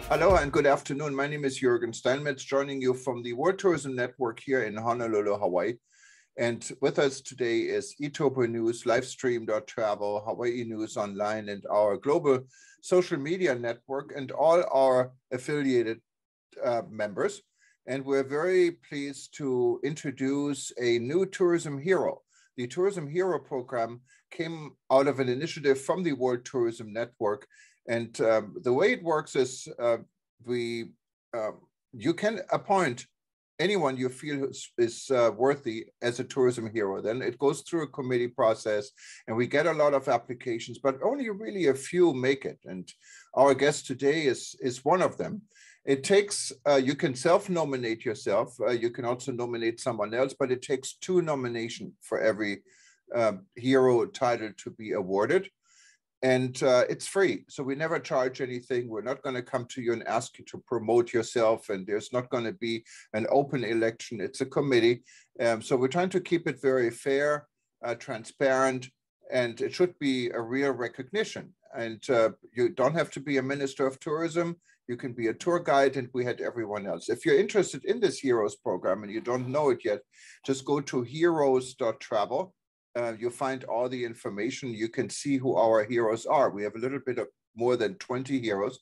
Hello and good afternoon. My name is Jürgen Steinmetz, joining you from the World Tourism Network here in Honolulu, Hawaii. And with us today is eTopo News, Livestream.travel, Hawaii News Online, and our global social media network, and all our affiliated members. And we're very pleased to introduce a new tourism hero. The Tourism Hero program came out of an initiative from the World Tourism Network. And the way it works is you can appoint anyone you feel is worthy as a tourism hero. Then it goes through a committee process and we get a lot of applications, but only really a few make it. And our guest today is one of them. It takes, you can self-nominate yourself. You can also nominate someone else, but it takes 2 nominations for every hero title to be awarded. And it's free, so we never charge anything. We're not going to come to you and ask you to promote yourself, and there's not going to be an open election. It's a committee. So we're trying to keep it very fair, transparent, and it should be a real recognition. And you don't have to be a minister of tourism. You can be a tour guide, and we had everyone else. If you're interested in this Heroes program and you don't know it yet, just go to heroes.travel. You'll find all the information. You can see who our heroes are. We have a little bit of more than 20 heroes.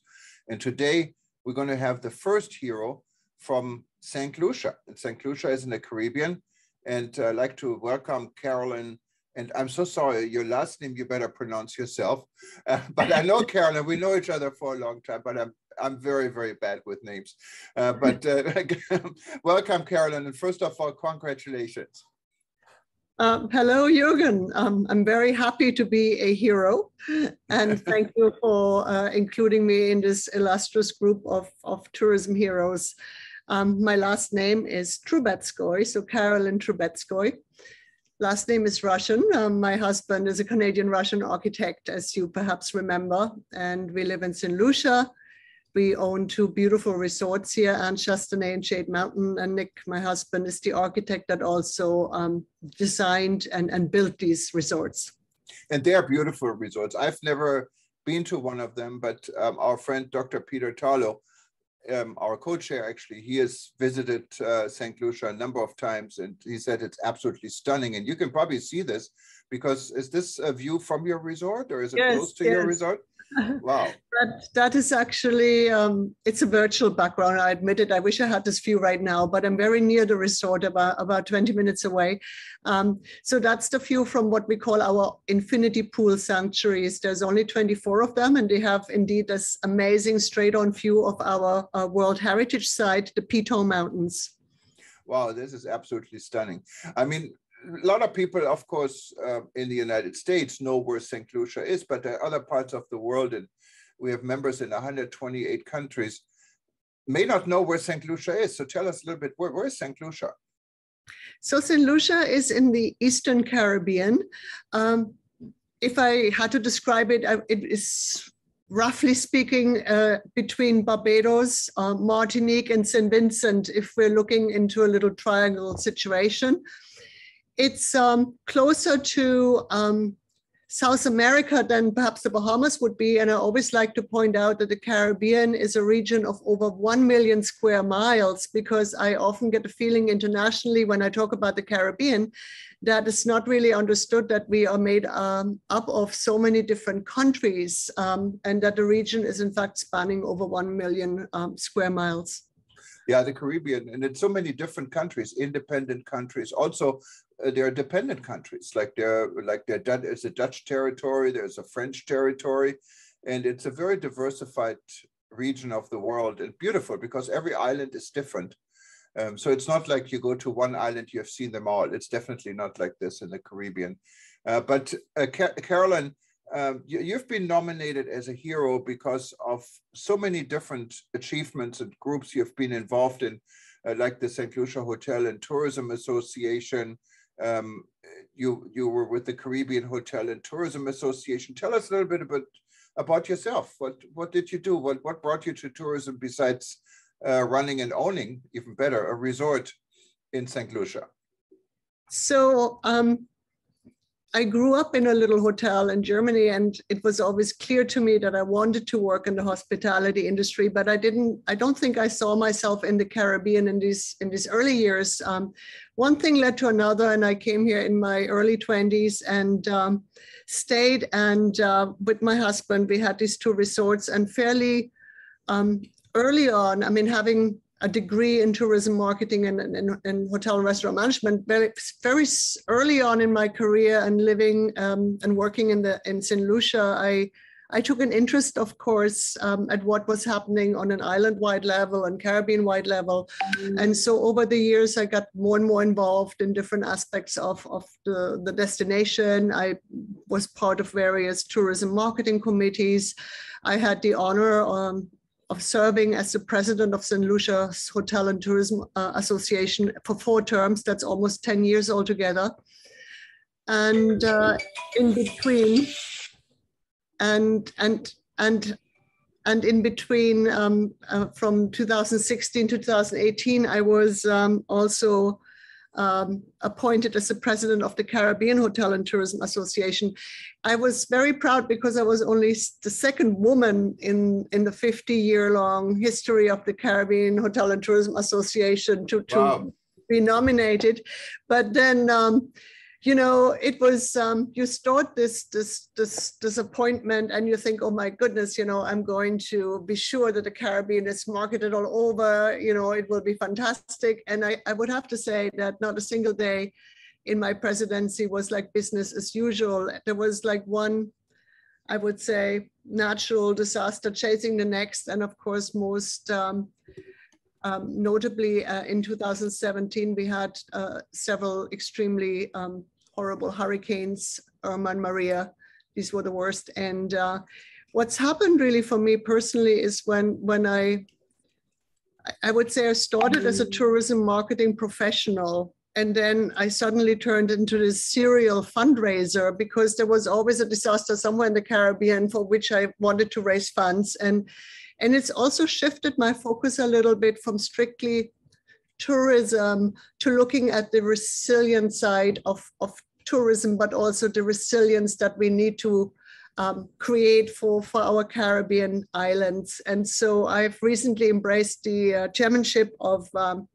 And today we're going to have the first hero from St. Lucia. And St. Lucia is in the Caribbean. And I'd like to welcome Carolyn. And I'm so sorry, your last name, you better pronounce yourself. But I know Carolyn, we know each other for a long time, but I'm very, very bad with names. Welcome, Carolyn. And first of all, congratulations. Hello, Jürgen. I'm very happy to be a hero, and thank you for including me in this illustrious group of tourism heroes. My last name is Trubetskoy, so Carolyn Trubetskoy. Last name is Russian. My husband is a Canadian-Russian architect, as you perhaps remember, and we live in St. Lucia. We own 2 beautiful resorts here, Anne Chastanay and Shade Mountain. And Nick, my husband, is the architect that also designed and built these resorts. And they are beautiful resorts. I've never been to one of them, but our friend, Dr. Peter Tarlow, our co-chair, actually, he has visited St. Lucia a number of times, and he said it's absolutely stunning. And you can probably see this because is this a view from your resort, or is it close to your resort? Wow. That is actually, it's a virtual background, I admit it. I wish I had this view right now, but I'm very near the resort, about 20 minutes away. So that's the view from what we call our infinity pool sanctuaries. There's only 24 of them, and they have indeed this amazing straight-on view of our World Heritage Site, the Piton Mountains. Wow, this is absolutely stunning. I mean, a lot of people, of course, in the United States know where St. Lucia is, but there are other parts of the world, and we have members in 128 countries, may not know where St. Lucia is. So tell us a little bit, where is St. Lucia? So St. Lucia is in the Eastern Caribbean. If I had to describe it, it is roughly speaking between Barbados, Martinique, and St. Vincent, if we're looking into a little triangle situation. It's closer to South America than perhaps the Bahamas would be. And I always like to point out that the Caribbean is a region of over 1 million square miles, because I often get the feeling internationally when I talk about the Caribbean that it's not really understood that we are made up of so many different countries, and that the region is in fact spanning over 1 million square miles. Yeah, the Caribbean, and it's so many different countries, independent countries. Also, there are dependent countries, there's a Dutch territory, there's a French territory, and it's a very diversified region of the world, and beautiful because every island is different. So it's not like you go to one island, you have seen them all. It's definitely not like this in the Caribbean. But Carolyn, you've been nominated as a hero because of so many different achievements and groups you've been involved in, like the St. Lucia Hotel and Tourism Association. You were with the Caribbean Hotel and Tourism Association. Tell us a little bit about yourself. What did you do? What brought you to tourism besides running and owning, even better, a resort in St. Lucia? So I grew up in a little hotel in Germany, and it was always clear to me that I wanted to work in the hospitality industry, but I don't think I saw myself in the Caribbean in these early years. One thing led to another, and I came here in my early 20s and stayed, and with my husband, we had these two resorts, and fairly early on, I mean, having a degree in tourism marketing and hotel and restaurant management, very early on in my career and living and working in St. Lucia, I took an interest, of course, at what was happening on an island-wide level and Caribbean-wide level. And so over the years, I got more and more involved in different aspects of the destination. I was part of various tourism marketing committees. I had the honor of serving as the president of St. Lucia's Hotel and Tourism Association for 4 terms. That's almost 10 years altogether. And in between, and in between, from 2016 to 2018, I was also appointed as the president of the Caribbean Hotel and Tourism Association. I was very proud because I was only the second woman in the 50-year-long history of the Caribbean Hotel and Tourism Association to be nominated. But then, you know, it was, you start this appointment and you think, oh my goodness, you know, I'm going to be sure that the Caribbean is marketed all over, you know, it will be fantastic. And I would have to say that not a single day in my presidency was like business as usual. There was like one, I would say, natural disaster chasing the next. And of course, most notably in 2017, we had several extremely horrible hurricanes, Irma and Maria. These were the worst. And what's happened really for me personally is when I would say I started as a tourism marketing professional, and then I suddenly turned into this serial fundraiser because there was always a disaster somewhere in the Caribbean for which I wanted to raise funds. And it's also shifted my focus a little bit from strictly tourism to looking at the resilient side of tourism, but also the resilience that we need to create for our Caribbean islands. And so I've recently embraced the chairmanship of the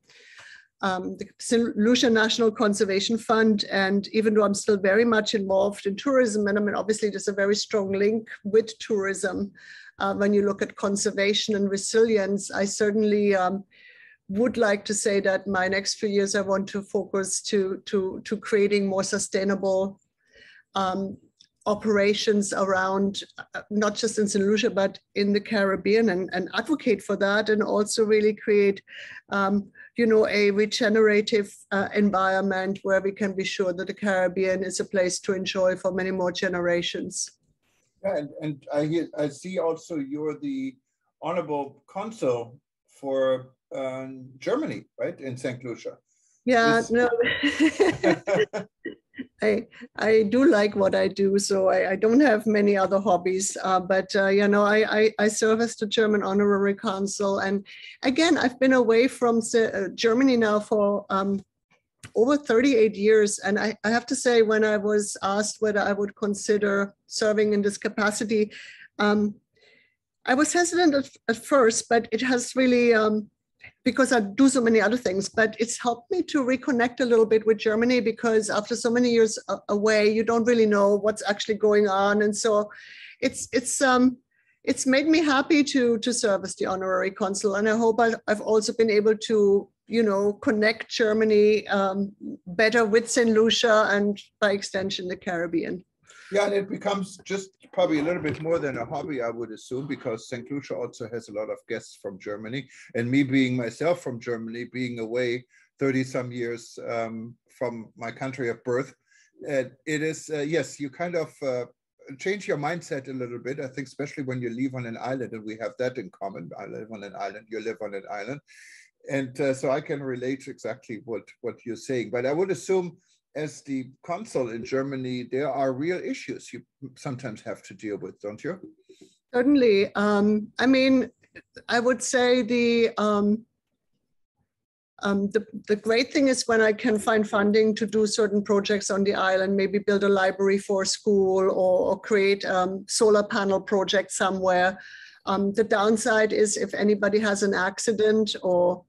St. Lucia National Conservation Fund. And even though I'm still very much involved in tourism, and I mean, obviously there's a very strong link with tourism when you look at conservation and resilience, I certainly would like to say that my next few years, I want to focus to creating more sustainable operations around, not just in St. Lucia, but in the Caribbean, and advocate for that, and also really create, you know, a regenerative environment where we can be sure that the Caribbean is a place to enjoy for many more generations. Yeah, and I see also you're the honorable consul for Germany, right, in St. Lucia. Yeah, no, I do like what I do, so I don't have many other hobbies, but you know, I serve as the German honorary consul, and again, I've been away from Germany now for over 38 years, and I have to say, when I was asked whether I would consider serving in this capacity, I was hesitant at first, but it has really because I do so many other things, but it's helped me to reconnect a little bit with Germany, because after so many years away, you don't really know what's actually going on. And so it's made me happy to serve as the honorary consul. And I hope I've also been able to, you know, connect Germany better with St. Lucia and by extension, the Caribbean. Yeah, and it becomes just probably a little bit more than a hobby, I would assume, because St. Lucia also has a lot of guests from Germany. And me being myself from Germany, being away 30 some years from my country of birth, it is, yes, you kind of change your mindset a little bit. I think, especially when you live on an island, and we have that in common. I live on an island, you live on an island. And so I can relate exactly what you're saying. But I would assume, as the consul in Germany, there are real issues you sometimes have to deal with, don't you? Certainly. I mean, I would say the great thing is when I can find funding to do certain projects on the island, maybe build a library for a school or create solar panel project somewhere. The downside is if anybody has an accident or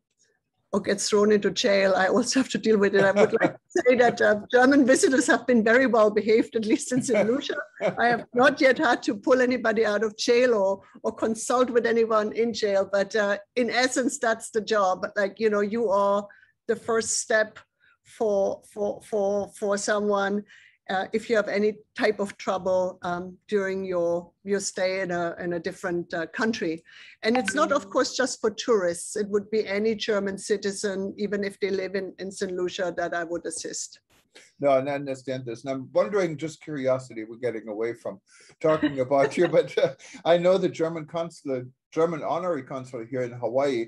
gets thrown into jail, I also have to deal with it. I would like to say that German visitors have been very well behaved, at least in St. Lucia. I have not yet had to pull anybody out of jail or consult with anyone in jail, but in essence, that's the job. Like, you know, you are the first step for someone if you have any type of trouble during your stay in a different country. And it's not, of course, just for tourists. It would be any German citizen, even if they live in St. Lucia, that I would assist. No, and I understand this. And I'm wondering, just curiosity, we're getting away from talking about you, but I know the German honorary consulate here in Hawaii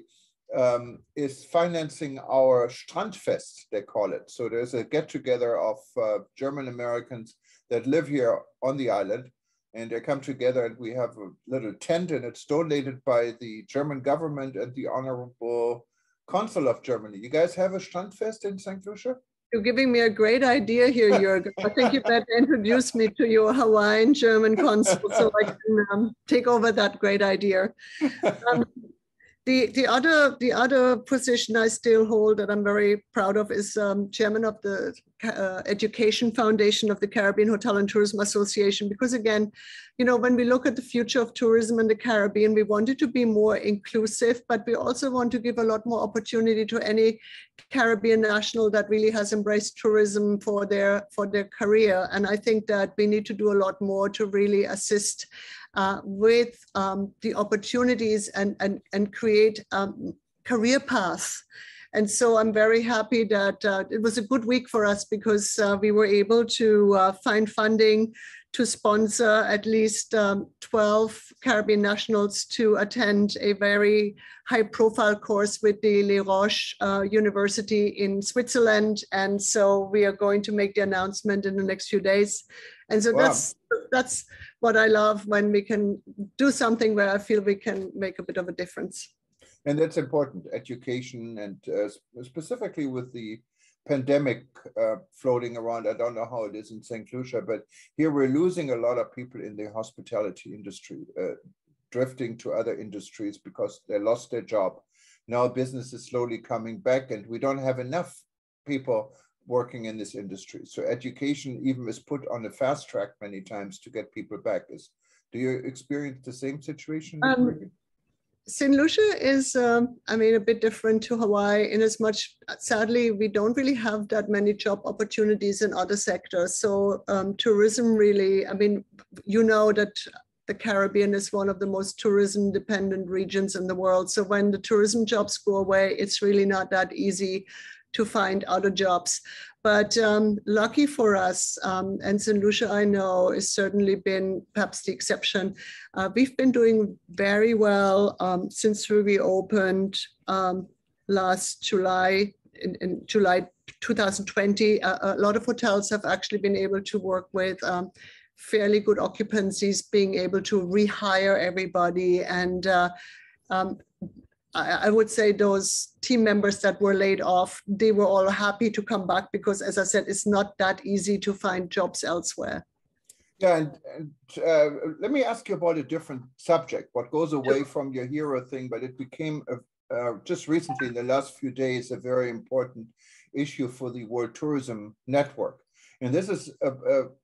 is financing our Strandfest, they call it. So there's a get-together of German Americans that live here on the island, and they come together, and we have a little tent, and it's donated by the German government and the Honorable Consul of Germany. You guys have a Strandfest in St. Lucia? You're giving me a great idea here, Jürgen. I think you better introduce me to your Hawaiian German consul so I can take over that great idea. The other position I still hold that I'm very proud of is chairman of the Education Foundation of the Caribbean Hotel and Tourism Association. Because again, you know, when we look at the future of tourism in the Caribbean, we want it to be more inclusive, but we also want to give a lot more opportunity to any Caribbean national that really has embraced tourism for their career. And I think that we need to do a lot more to really assist with the opportunities and create career paths. And so I'm very happy that it was a good week for us because we were able to find funding to sponsor at least 12 Caribbean nationals to attend a very high profile course with the Les Roches University in Switzerland. And so we are going to make the announcement in the next few days. And so wow. That's what I love, when we can do something where I feel we can make a bit of a difference. And that's important, education, and specifically with the pandemic floating around. I don't know how it is in St. Lucia, but here we're losing a lot of people in the hospitality industry, drifting to other industries because they lost their job. Now business is slowly coming back, and we don't have enough people working in this industry. So education even is put on a fast track many times to get people back. Do you experience the same situation? St. Lucia is, I mean, a bit different to Hawaii in as much, sadly, we don't really have that many job opportunities in other sectors. So tourism really, I mean, you know that the Caribbean is one of the most tourism dependent regions in the world. So when the tourism jobs go away, it's really not that easy to find other jobs. But lucky for us, and St. Lucia, I know, has certainly been perhaps the exception. We've been doing very well since we reopened last July, in July 2020. A lot of hotels have actually been able to work with fairly good occupancies, being able to rehire everybody. And I would say those team members that were laid off, they were all happy to come back because, as I said, it's not that easy to find jobs elsewhere. Yeah, and let me ask you about a different subject, what goes away from your hero thing, but it became just recently in the last few days a very important issue for the World Tourism Network. And this is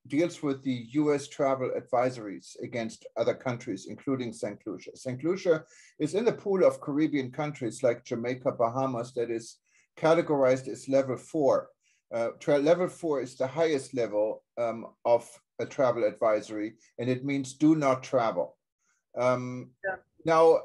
deals with the US travel advisories against other countries, including St. Lucia. St. Lucia is in the pool of Caribbean countries like Jamaica, Bahamas, that is categorized as level 4. Level 4 is the highest level of a travel advisory, and it means do not travel. Now,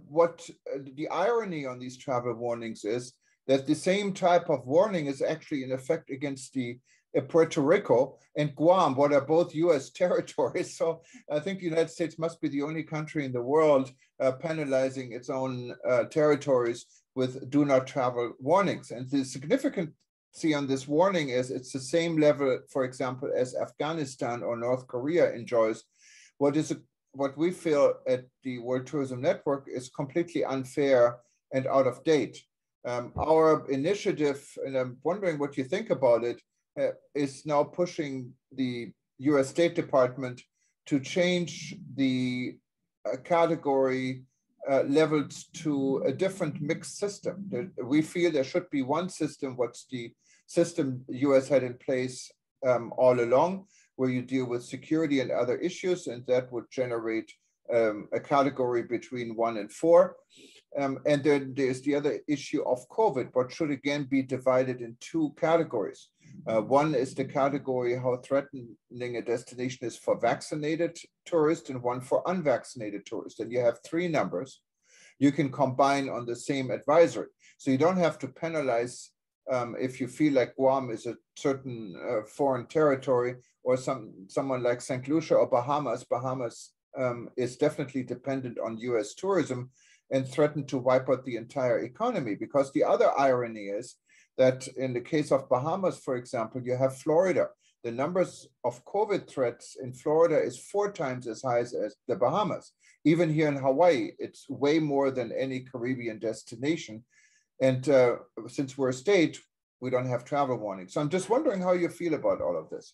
what the irony on these travel warnings is that the same type of warning is actually in effect against the Puerto Rico and Guam, what are both US territories. So I think the United States must be the only country in the world penalizing its own territories with do not travel warnings. And the significance on this warning is it's the same level, for example, as Afghanistan or North Korea enjoys. What we feel at the World Tourism Network is completely unfair and out of date. Our initiative, and I'm wondering what you think about it, is now pushing the US State Department to change the category levels to a different mixed system. We feel there should be one system, what's the system the US had in place all along, where you deal with security and other issues, and that would generate a category between 1 and 4. And then there's the other issue of COVID, what should again be divided in 2 categories. One is the category how threatening a destination is for vaccinated tourists, and one for unvaccinated tourists. And you have 3 numbers you can combine on the same advisory. So you don't have to penalize if you feel like Guam is a certain foreign territory, or someone like St. Lucia or Bahamas. Bahamas is definitely dependent on US tourism and threatened to wipe out the entire economy. Because the other irony is that in the case of Bahamas, for example, you have Florida. The numbers of COVID threats in Florida is 4 times as high as the Bahamas. Even here in Hawaii, it's way more than any Caribbean destination. And since we're a state, we don't have travel warnings. So I'm just wondering how you feel about all of this.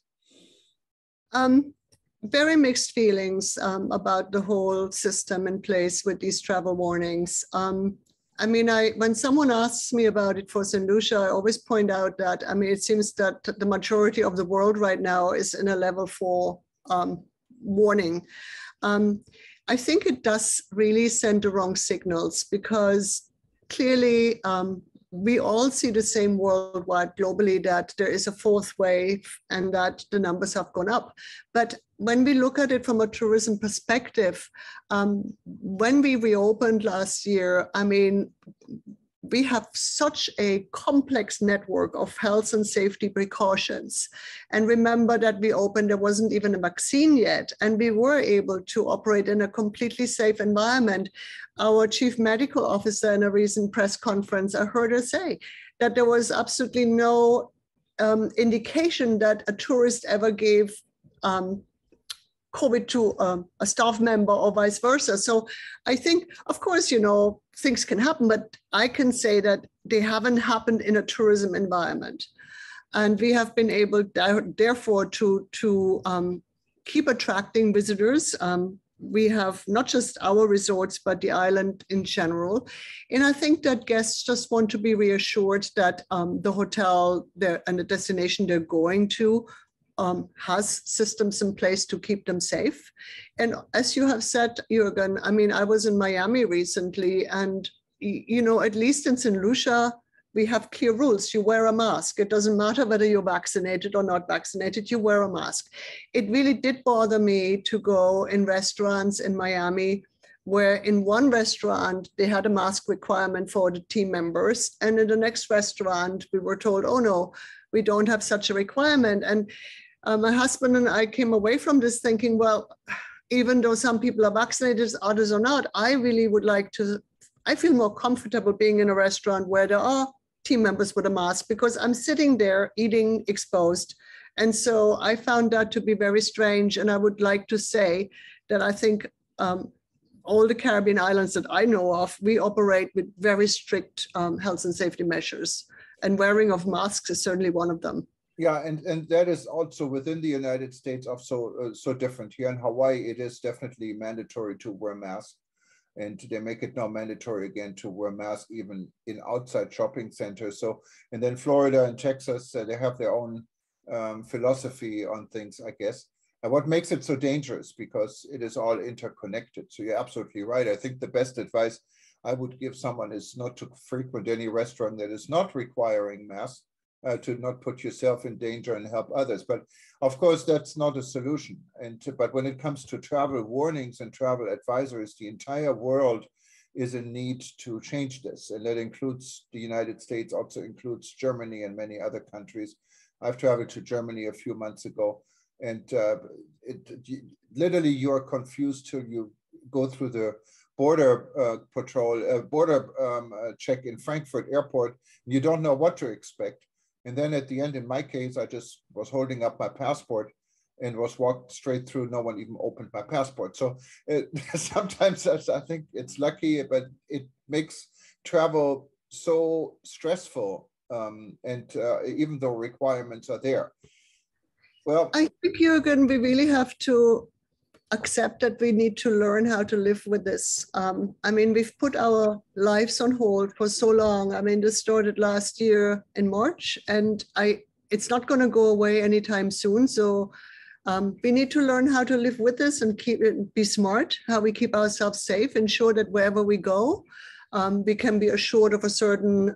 Very mixed feelings about the whole system in place with these travel warnings. I mean, when someone asks me about it for St. Lucia, I always point out that, I mean, it seems that the majority of the world right now is in a level 4 warning. I think it does really send the wrong signals, because clearly we all see the same worldwide globally, that there is a 4th wave and that the numbers have gone up. But when we look at it from a tourism perspective, when we reopened last year, I mean, we have such a complex network of health and safety precautions. And remember that we opened, there wasn't even a vaccine yet, and we were able to operate in a completely safe environment. Our chief medical officer in a recent press conference, I heard her say that there was absolutely no indication that a tourist ever gave COVID to a staff member or vice versa. So I think, of course, you know, things can happen, but I can say that they haven't happened in a tourism environment. And we have been able, therefore, to keep attracting visitors. We have not just our resorts, but the island in general. And I think that guests just want to be reassured that the hotel and the destination they're going to has systems in place to keep them safe. And as you have said, Jürgen, I mean, I was in Miami recently, and, you know, at least in St. Lucia, we have clear rules. You wear a mask. It doesn't matter whether you're vaccinated or not vaccinated, you wear a mask. It really did bother me to go in restaurants in Miami, where in one restaurant, they had a mask requirement for the team members. And in the next restaurant, we were told, oh no, we don't have such a requirement. And my husband and I came away from this thinking, well, even though some people are vaccinated, others are not, I really would like to, I feel more comfortable being in a restaurant where there are team members with a mask, because I'm sitting there eating exposed. And so I found that to be very strange. And I would like to say that I think all the Caribbean islands that I know of, we operate with very strict health and safety measures. And wearing of masks is certainly one of them. Yeah, and that is also within the United States also so different. Here in Hawaii, it is definitely mandatory to wear masks, and they make it now mandatory again to wear masks even in outside shopping centers. So, and then Florida and Texas, they have their own philosophy on things, I guess. And what makes it so dangerous, because it is all interconnected. So you're absolutely right. I think the best advice I would give someone is not to frequent any restaurant that is not requiring masks. to not put yourself in danger and help others. But of course, that's not a solution. But when it comes to travel warnings and travel advisories, the entire world is in need to change this. And that includes the United States, also includes Germany and many other countries. I've traveled to Germany a few months ago, and literally you're confused till you go through the border check in Frankfurt airport. You don't know what to expect. And then at the end, in my case, I just was holding up my passport and was walked straight through. No one even opened my passport. So sometimes I think it's lucky, but it makes travel so stressful. Even though requirements are there. Well, I think you're going to really have to accept that we need to learn how to live with this. I mean, we've put our lives on hold for so long. I mean, this started last year in March, and it's not going to go away anytime soon. So we need to learn how to live with this and be smart, how we keep ourselves safe, ensure that wherever we go, we can be assured of a certain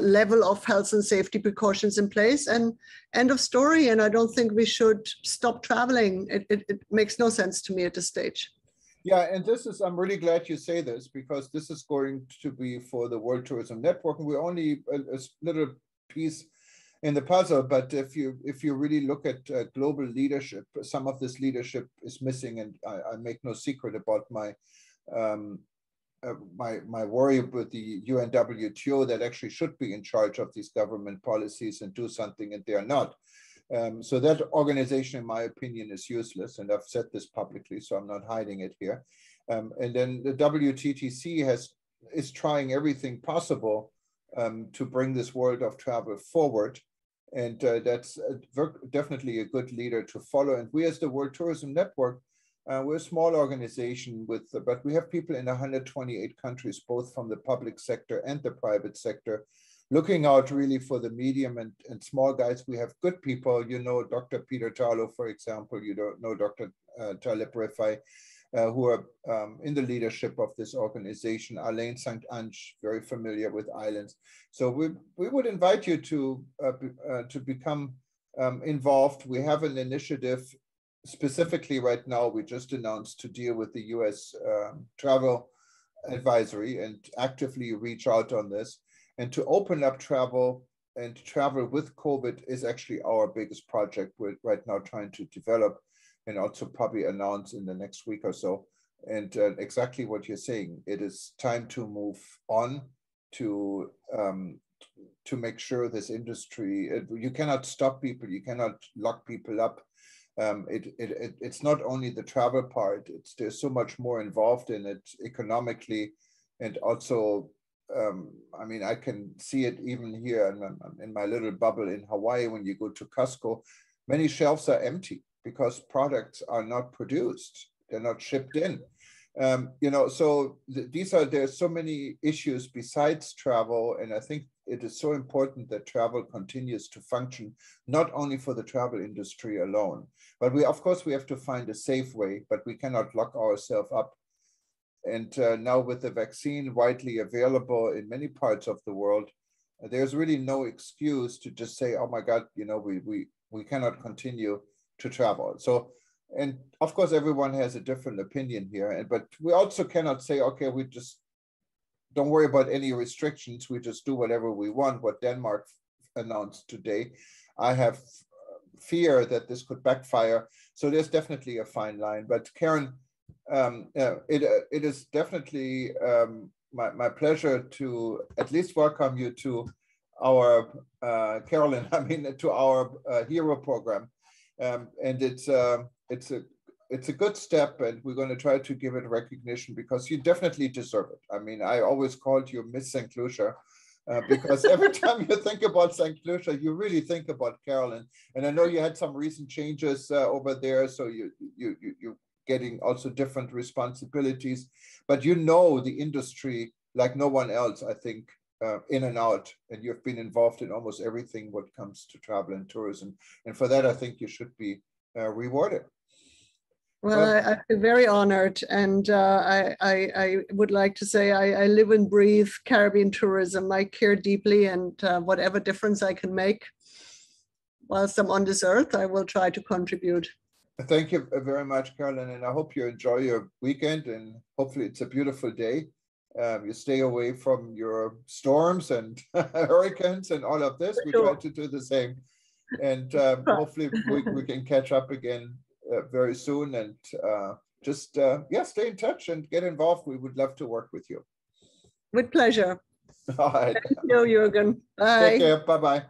level of health and safety precautions in place, and end of story. And I don't think we should stop traveling. It makes no sense to me at this stage. Yeah, and I'm really glad you say this, because this is going to be for the World Tourism Network. And we're only a little piece in the puzzle, but if you really look at global leadership, some of this leadership is missing, and I make no secret about my worry with the UNWTO that actually should be in charge of these government policies and do something, and they are not. So that organization, in my opinion, is useless, and I've said this publicly, so I'm not hiding it here. And then the WTTC is trying everything possible to bring this world of travel forward, and that's definitely a good leader to follow. And we, as the World Tourism Network, we're a small organization but we have people in 128 countries, both from the public sector and the private sector, looking out really for the medium and small guys. We have good people, Dr. Peter Tarlow, for example, Dr. Talib Rifai, who are in the leadership of this organization. Alain St. Ange, very familiar with islands. So we would invite you to become involved. We have an initiative specifically right now, we just announced, to deal with the US travel advisory and actively reach out on this. And to open up travel, and travel with COVID is actually our biggest project we're right now trying to develop, and also probably announce in the next week or so. And exactly what you're saying, it is time to move on to make sure this industry, you cannot stop people, you cannot lock people up. It's not only the travel part, there's so much more involved in it economically, and also, I mean, I can see it even here in my little bubble in Hawaii. When you go to Costco, many shelves are empty because products are not produced, they're not shipped in. So there's so many issues besides travel, and I think it is so important that travel continues to function, not only for the travel industry alone, but of course we have to find a safe way, but we cannot lock ourselves up. And now with the vaccine widely available in many parts of the world, there's really no excuse to just say, oh my God, we cannot continue to travel. So, and of course, everyone has a different opinion here, but we also cannot say, okay, we just don't worry about any restrictions. We just do whatever we want, what Denmark announced today. I have fear that this could backfire. So there's definitely a fine line. But Karen, it is definitely my pleasure to at least welcome you to our, Carolyn, to our hero program. And it's a good step, and we're going to try to give it recognition because you definitely deserve it. I mean, I always called you Miss St. Lucia because every time you think about St. Lucia, you really think about Carolyn. And I know you had some recent changes over there, so you're getting also different responsibilities, but you know the industry like no one else, I think, in and out, and you've been involved in almost everything what comes to travel and tourism. And for that, I think you should be rewarded. Well, I feel very honored, and I would like to say I live and breathe Caribbean tourism. I care deeply, and whatever difference I can make whilst I'm on this earth, I will try to contribute. Thank you very much, Carolyn, and I hope you enjoy your weekend, and hopefully it's a beautiful day. You stay away from your storms and hurricanes and all of this. We try to do the same, and hopefully we can catch up again very soon, and just stay in touch and get involved. We would love to work with you. With pleasure. All right. Thank you, Jürgen. Bye. Take care. Bye-bye.